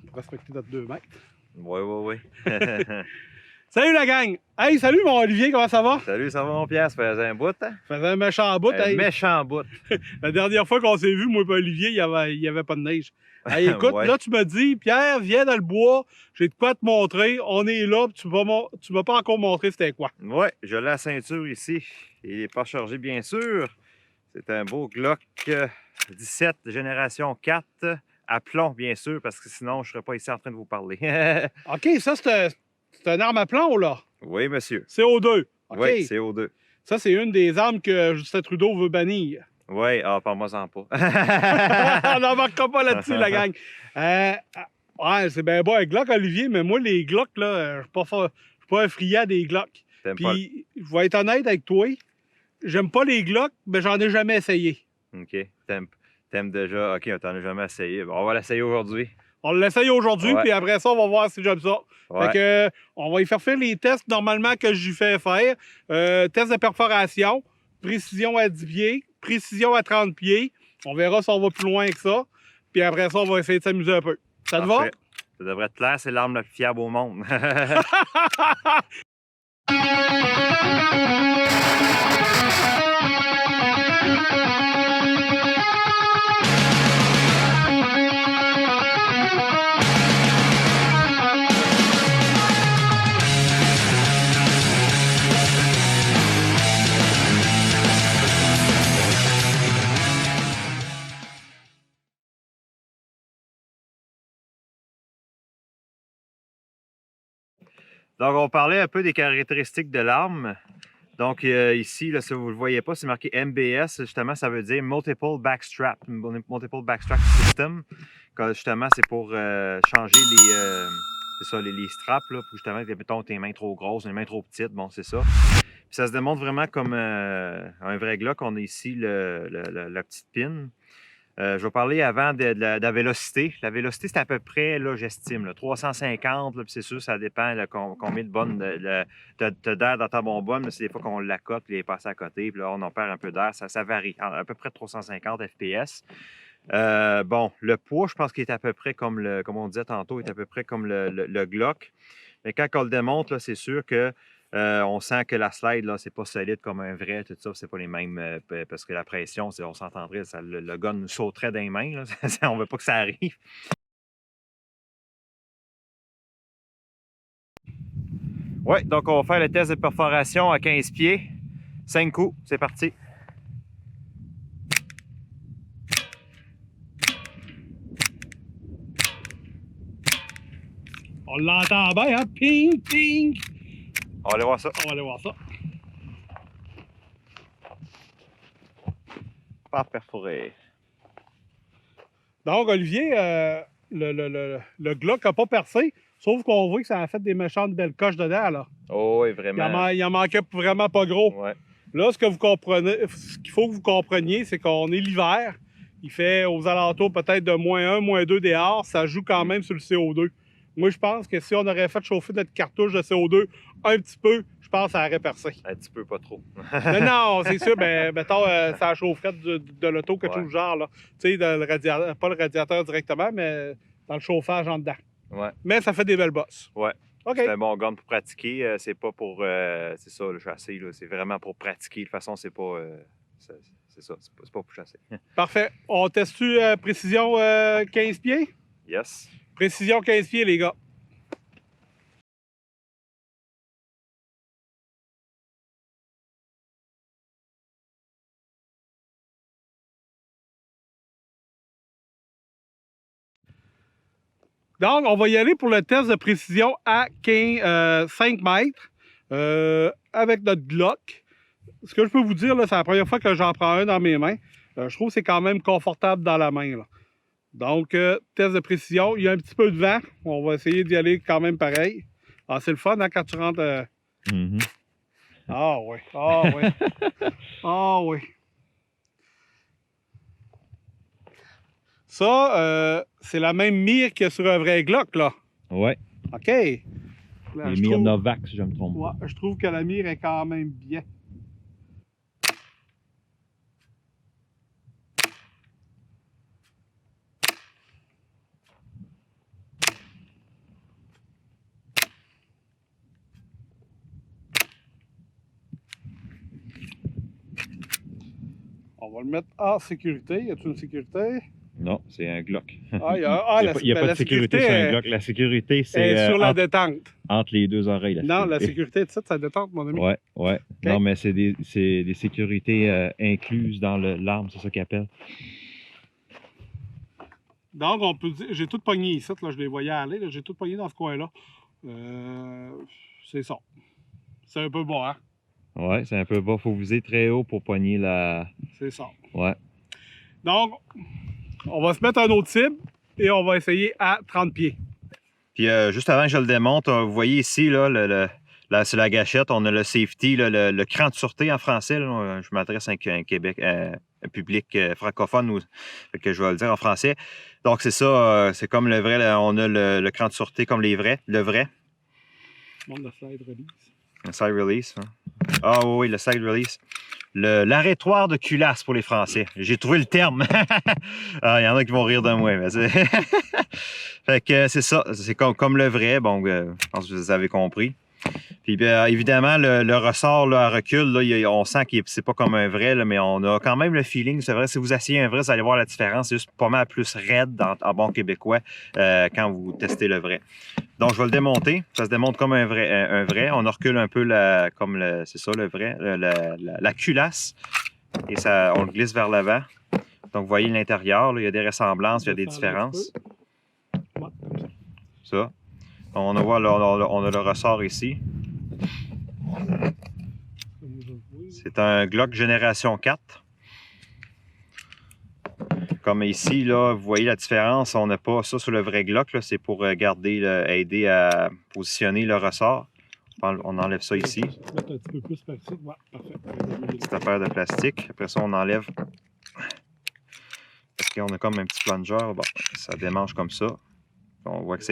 pour respecter notre 2 mètres. Oui. Salut la gang! Hey, salut mon Olivier, comment ça va? Salut, ça va mon Pierre? Ça faisait un bout, hein? Ça faisait un méchant bout. Un Hey. méchant bout. La dernière fois qu'on s'est vu, moi et Olivier, il y avait pas de neige. Hey, écoute, Ouais. là, tu me dis, Pierre, viens dans le bois, j'ai de quoi te montrer, on est là, puis tu m'as pas encore montré c'était quoi. Ouais, je l'ai la ceinture ici. Il n'est pas chargé, bien sûr. C'est un beau Glock 17 génération 4 à plomb, bien sûr, parce que sinon, je ne serais pas ici en train de vous parler. OK, ça, c'est un arme à plomb, là. Oui, monsieur. CO2. OK. Oui, CO2. Ça, c'est une des armes que Justin Trudeau veut bannir. Oui, parle-moi-en pas. On n'embarquera pas là-dessus, la gang. Ouais, c'est bien beau un Glock, Olivier, mais moi, les Glocks, là, je suis pas un friand des Glocks. Puis, je vais être honnête avec toi, j'aime pas les Glocks, mais j'en ai jamais essayé. OK. T'aimes déjà. OK, t'en as jamais essayé. Bon, on va l'essayer aujourd'hui. On l'essaye aujourd'hui, Ouais. puis après ça, on va voir si j'aime ça. Ouais. Fait que, on va y faire les tests normalement que j'y fais faire. Test de perforation, précision à 10 pieds, précision à 30 pieds. On verra si on va plus loin que ça. Puis après ça, on va essayer de s'amuser un peu. Ça te va? Ça devrait être clair, c'est l'arme la plus fiable au monde. Donc, on parlait un peu des caractéristiques de l'arme. Donc, ici, là, si vous ne le voyez pas, c'est marqué MBS. Justement, ça veut dire Multiple Backstrap. Multiple Backstrap System. Justement, c'est pour changer les straps, là, pour justement, mettons, tes mains trop grosses, les mains trop petites. Bon, c'est ça. Puis ça se démontre vraiment comme un vrai Glock. On a ici la petite pin. Je vais parler avant de la vélocité. La vélocité, c'est à peu près, là, j'estime, 350. Puis c'est sûr, ça dépend combien de bonnes t'as d'air dans ta bonbonne. Mais c'est des fois qu'on l'accote, puis il est passé à côté. Puis là, on en perd un peu d'air. Ça varie. À peu près 350 FPS. Bon, le poids, je pense qu'il est à peu près comme on disait tantôt, est à peu près comme le Glock. Mais quand on le démonte, là, c'est sûr que on sent que la slide, là, c'est pas solide comme un vrai, tout ça, c'est pas les mêmes, parce que la pression, on s'entendrait, le gun nous sauterait dans les mains, là. On veut pas que ça arrive. Oui, donc on va faire le test de perforation à 15 pieds. 5 coups, c'est parti. On l'entend bien, hein? Ping, ping! On va aller voir ça. On va aller voir ça. Pas perforé. Donc, Olivier, le Glock n'a pas percé, sauf qu'on voit que ça a fait des méchantes belles coches dedans, là. Oh oui, vraiment. Il en manquait vraiment pas gros. Ouais. Là, ce qu'il faut que vous compreniez, c'est qu'on est l'hiver. Il fait aux alentours peut-être de -1, -2 dehors. Ça joue quand même sur le CO2. Moi, je pense que si on aurait fait chauffer notre cartouche de CO2 un petit peu, je pense que ça aurait percé. Un petit peu, pas trop. Non, c'est sûr, ben, mettons, ça chaufferait de l'auto, quelque chose du genre, là. Tu sais, pas le radiateur directement, mais dans le chauffage en dedans. Ouais. Mais ça fait des belles bosses. Ouais. OK. C'est un bon gun pour pratiquer. C'est pas pour. C'est ça, le chasser. C'est vraiment pour pratiquer. De toute façon, c'est pas. C'est ça. C'est pas pour chasser. Parfait. On teste-tu précision 15 pieds? Yes. Précision 15 pieds, les gars. Donc, on va y aller pour le test de précision à 5 mètres avec notre Glock. Ce que je peux vous dire, c'est la première fois que j'en prends un dans mes mains. Je trouve que c'est quand même confortable dans la main, là. Donc, test de précision. Il y a un petit peu de vent. On va essayer d'y aller quand même pareil. Ah, c'est le fun, hein, quand tu rentres... Ah oui, ah oui. Ah oui. Ça, c'est la même mire que sur un vrai Glock, là. Ouais. OK. Là, les mires Novak, si je me trompe. Ouais, je trouve que la mire est quand même bien. On va le mettre en sécurité. Y a-t-il une sécurité? Non, c'est un Glock. Ah, Il n'y a pas de sécurité sur un Glock. La sécurité, c'est sur la détente. entre les deux oreilles. Non, la sécurité, tu sais, ça détente, mon ami. Ouais. Okay. Non, mais c'est des sécurités incluses dans l'arme, c'est ça qu'ils appellent. Donc, on peut dire, j'ai tout pogné ici, là, je les voyais aller, j'ai tout pogné dans ce coin-là. C'est ça. C'est un peu bas, hein? Ouais, c'est un peu bas. Faut viser très haut pour pogner la... C'est ça. Ouais. Donc, on va se mettre un autre cible et on va essayer à 30 pieds. Puis juste avant que je le démonte, vous voyez ici, là, sur la gâchette, on a le safety, là, le cran de sûreté en français. Là, je m'adresse à un public francophone, fait que je vais le dire en français. Donc, c'est ça, c'est comme le vrai, là, on a le cran de sûreté comme le vrai. Montre le slide release. Le side release. Hein. Ah oui, le side release. L'arrêtoir de culasse pour les Français. J'ai trouvé le terme. Il y en a qui vont rire de moi. Mais fait que c'est ça. C'est comme le vrai. Bon, je pense que vous avez compris. Puis évidemment, le ressort là, à recul, là, on sent que c'est pas comme un vrai, là, mais on a quand même le feeling. C'est vrai, si vous asseyez un vrai, vous allez voir la différence. C'est juste pas mal plus raide en bon québécois quand vous testez le vrai. Donc, je vais le démonter. Ça se démonte comme un vrai. On recule un peu c'est ça, le vrai, la culasse. Et ça, on le glisse vers l'avant. Donc, vous voyez l'intérieur, il y a des ressemblances, il y a des différences. Ça. On a le ressort ici. C'est un Glock Génération 4. Comme ici, là, vous voyez la différence. On n'a pas ça sur le vrai Glock. C'est pour aider à positionner le ressort. On enlève ça ici. Mettre un petit peu plus plastique. Ouais, parfait. Petite affaire de plastique. Après ça, on enlève. Parce qu'on a comme un petit plunger. Bon, ça démange comme ça. On voit que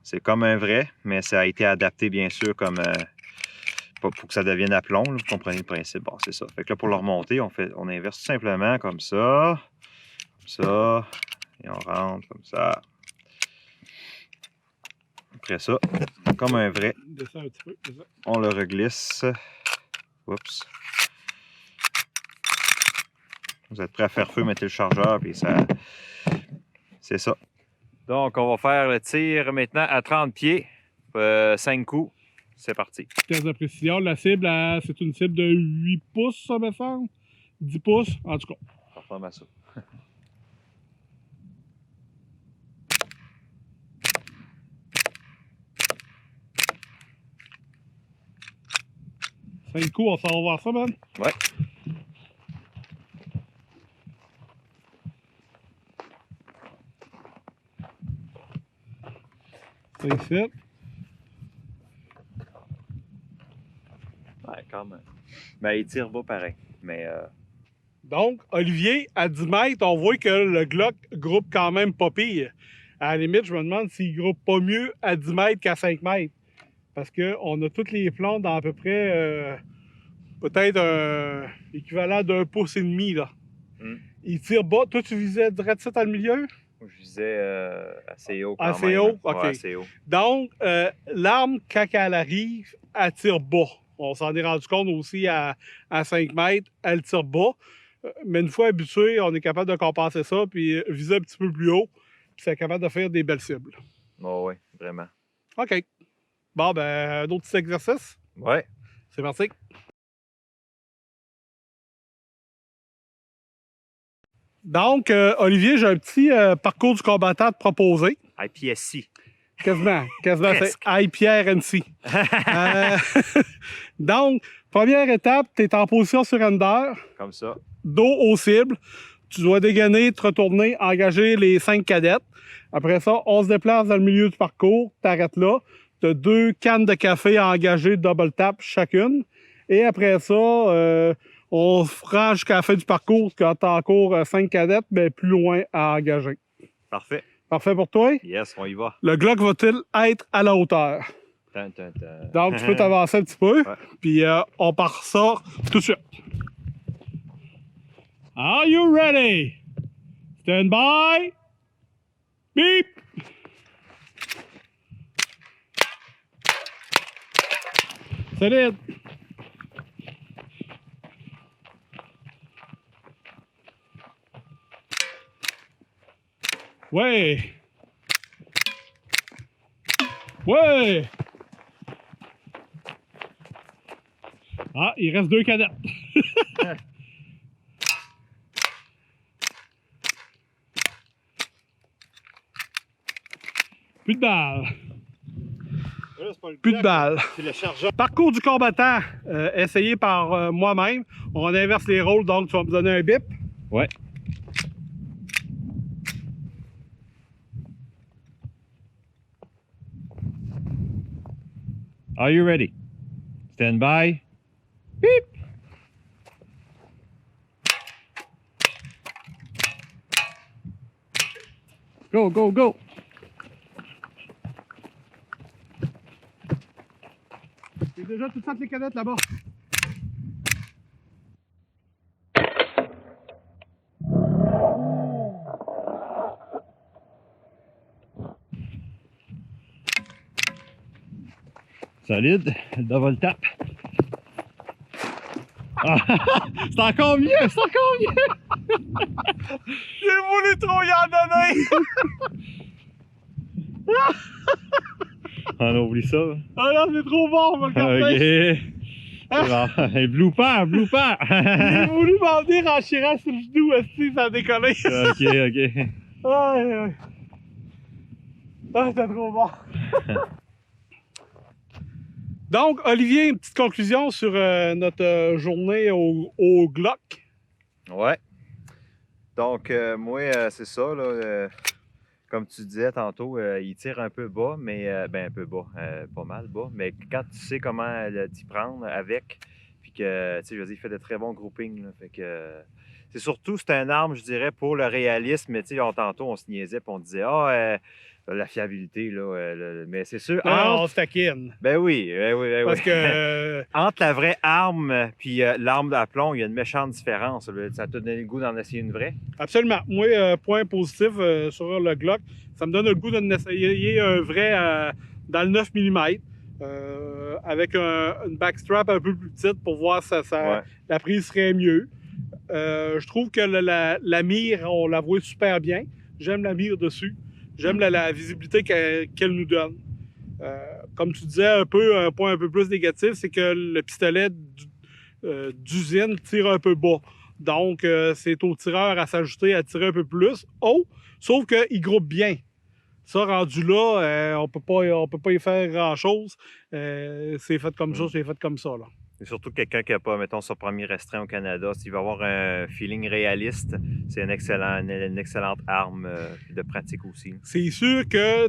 c'est comme un vrai, mais ça a été adapté, bien sûr, comme pour que ça devienne à plomb. Là, vous comprenez le principe. Bon, c'est ça. Fait que là, pour le remonter, on inverse tout simplement comme ça. Ça, et on rentre comme ça. Après ça, comme un vrai, on le reglisse. Oups. Vous êtes prêt à faire feu, mettez le chargeur, puis ça... C'est ça. Donc, on va faire le tir maintenant à 30 pieds. 5 coups. C'est parti. Test de précision. La cible, c'est une cible de 8 pouces, ça me semble. 10 pouces, en tout cas. Ça ressemble à ça. Cinq coups, on s'en va voir ça, man. Ouais. C'est ici. Ouais, quand même. Mais il tire bas pareil. Mais Donc, Olivier, à 10 mètres, on voit que le Glock groupe quand même pas pire. À la limite, je me demande s'il groupe pas mieux à 10 mètres qu'à 5 mètres. Parce qu'on a tous les plombs dans à peu près peut-être l'équivalent d'1,5 pouce là. Il tire bas. Toi, tu visais direct ça dans le milieu? je visais assez haut quand assez même. Haut? OK. Ouais, assez haut. Donc, l'arme, quand elle arrive, elle tire bas. On s'en est rendu compte aussi à 5 mètres, elle tire bas. Mais une fois habitué, on est capable de compenser ça, puis viser un petit peu plus haut, puis c'est capable de faire des belles cibles. Oh, oui, vraiment. OK. Bon, ben, un autre petit exercice? Ouais. C'est parti. Donc, Olivier, j'ai un petit parcours du combattant à te proposer. IPSC. Quasiment. C'est IPRNC. Donc, première étape, tu es en position surrender. Comme ça. Dos aux cibles. Tu dois dégainer, te retourner, engager les 5 cadettes. Après ça, on se déplace dans le milieu du parcours. Tu arrêtes là. Tu as 2 cannes de café à engager, double tap chacune. Et après ça, on se rend jusqu'à la fin du parcours quand tu as encore 5 cadettes, mais plus loin à engager. Parfait. Parfait pour toi? Yes, on y va. Le Glock va-t-il être à la hauteur? Donc, tu peux t'avancer un petit peu, puis on part ça tout de suite. Are you ready? Stand by. Beep. Solide. Ouais! Ouais! Ah, il reste 2 cadettes. Plus de balles. Plus de balles. C'est le chargeur. Parcours du combattant, essayé par moi-même. On inverse les rôles, donc tu vas me donner un bip. Ouais. Are you ready? Stand by. Beep. Go, go, go. J'ai déjà toutes faites les cadettes là-bas. Solide. Double tap. Ah, c'est encore mieux, c'est encore mieux. J'ai voulu trop y en donner! On oublie ça. Ah là, c'est trop bon, on va le garder. Ok. C'est bon. Et blooper, blooper. J'ai voulu m'en venir en chirant sur le genou, aussi, ça a décollé. Ok, ok. Aïe, aïe. Ah, c'était trop bon. Donc, Olivier, une petite conclusion sur notre journée au Glock. Ouais. Donc, moi, c'est ça, là. Comme tu disais tantôt, il tire un peu bas, mais ben un peu bas, pas mal bas. Mais quand tu sais comment t'y prendre avec, puis que, tu sais, je veux dire, il fait de très bons groupings, là. Fait que c'est surtout, c'est une arme, je dirais, pour le réalisme. Mais tu sais, tantôt, on se niaisait, puis on disait, la fiabilité, là. Mais c'est sûr. Non, on se taquine. Ben oui, ben oui, ben oui. Parce que. Entre la vraie arme puis l'arme à plomb, il y a une méchante différence. Là. Ça t'a donné le goût d'en essayer une vraie? Absolument. Moi, point positif sur le Glock, ça me donne le goût d'en essayer un vrai dans le 9 mm. Avec une backstrap un peu plus petite pour voir si Ouais. la prise serait mieux. Je trouve que la mire, on la voit super bien. J'aime la mire dessus. J'aime la visibilité qu'elle nous donne. Comme tu disais, un point un peu plus négatif, c'est que le pistolet d'usine tire un peu bas. Donc, c'est au tireur à s'ajuster à tirer un peu plus haut, sauf qu'il groupe bien. Ça, rendu là, on peut pas y faire grand-chose. C'est fait comme ça, c'est fait comme ça. Là. Et surtout quelqu'un qui n'a pas, mettons, son premier restreint au Canada, s'il va avoir un feeling réaliste, c'est une excellente arme de pratique aussi. C'est sûr que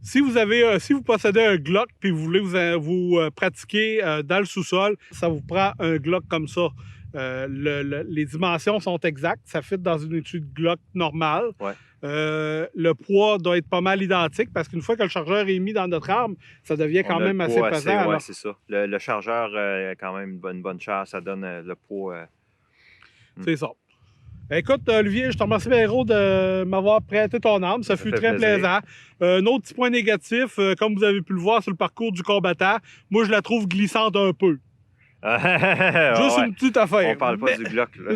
si vous possédez un Glock puis vous voulez vous pratiquer dans le sous-sol, ça vous prend un Glock comme ça. Les dimensions sont exactes, ça fit dans une étui de Glock normale. Ouais. Le poids doit être pas mal identique parce qu'une fois que le chargeur est mis dans notre arme, ça devient quand même assez pesant. Oui, c'est ça. Le chargeur a quand même une bonne charge, ça donne le poids. C'est ça. Écoute, Olivier, je te remercie bien gros de m'avoir prêté ton arme. Ça fut fait très plaisir. plaisant. Un autre petit point négatif, comme vous avez pu le voir sur le parcours du combattant, moi, je la trouve glissante un peu. Juste Ouais. une petite affaire. On parle pas du Glock, là.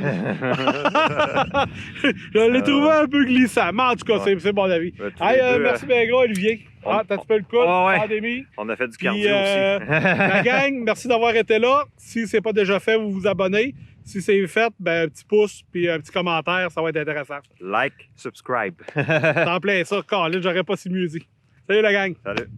Je l'ai trouvé un peu glissant, mais en tout cas, Ouais. c'est mon avis. Ouais, tous Hey, les deux, merci bien gros, Olivier. on- T'as un petit peu le coup, ouais. pandémie. On a fait du Puis, cardio aussi. la gang, merci d'avoir été là. Si c'est pas déjà fait, vous vous abonnez. Si c'est fait, ben, un petit pouce puis un petit commentaire, ça va être intéressant. Like, subscribe. T'en plein ça, Colin, j'aurais pas si mieux dit. Salut la gang! Salut.